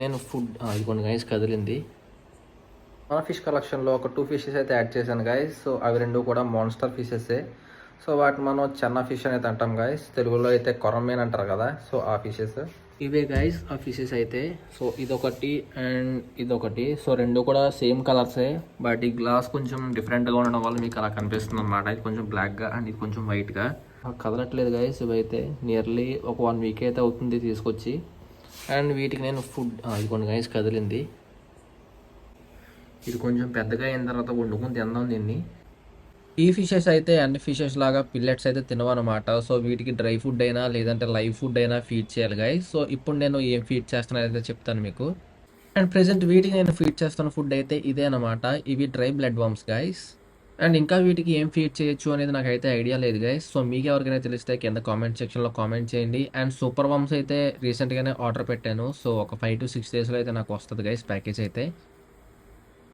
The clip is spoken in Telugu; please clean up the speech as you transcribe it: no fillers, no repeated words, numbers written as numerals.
నేను ఇదిగోండి గైస్ కదిలింది. మన ఫిష్ కలెక్షన్లో ఒక 2 ఫిషెస్ అయితే యాడ్ చేశాను గైస్. సో అవి 2 కూడా మాన్స్టర్ ఫిషెసే. సో వాటిని మనం చెన్నా ఫిష్ అనేది అంటాం గైస్. తెలుగులో అయితే కొరమేన్ అంటారు కదా. సో ఆ ఫిషెస్ ఇవే గైస్, ఆ ఫిషెస్ అయితే. సో ఇదొకటి అండ్ ఇదొకటి. సో 2 కూడా సేమ్ కలర్సే, బట్ ఈ గ్లాస్ కొంచెం డిఫరెంట్గా ఉండడం వల్ల మీకు అలా కనిపిస్తుంది అనమాట. ఇది కొంచెం బ్లాక్గా అండ్ ఇది కొంచెం వైట్గా కదలట్లేదు గైస్. ఇవైతే నియర్లీ ఒక 1 వీక్ అయితే అవుతుంది తీసుకొచ్చి. అండ్ వీటికి నేను ఇదిగోండి గైస్ కదిలింది. ఇది కొంచెం పెద్దగా అయిన తర్వాత వండుకొని తిందాం దీన్ని. ఈ ఫిషెస్ అయితే అన్ని ఫిషెస్ లాగా పిల్లెట్స్ అయితే తినవన్నమాట. సో వీటికి డ్రై ఫుడ్ అయినా లేదంటే లైవ్ ఫుడ్ అయినా ఫీడ్ చేయాలి గైస్. సో ఇప్పుడు నేను ఏం ఫీడ్ చేస్తానో అయితే చెప్తాను మీకు. అండ్ ప్రెసెంట్ వీటికి నేను ఫీడ్ చేస్తున్న ఫుడ్ అయితే ఇదే అనమాట. ఇవి dry blood worms guys. And ఇంకా వీటికి ఏం ఫీడ్ చేయొచ్చు అనేది నాకైతే ఐడియా లేదు గైస్. సో మీకు ఎవరికైనా తెలిస్తే కింద కామెంట్ సెక్షన్లో కామెంట్ చేయండి. అండ్ సూపర్ వామ్స్ అయితే రీసెంట్గానే ఆర్డర్ పెట్టాను. సో ఒక 5 to 6 డేస్లో అయితే నాకు వస్తుంది గైస్ ప్యాకేజ్ అయితే.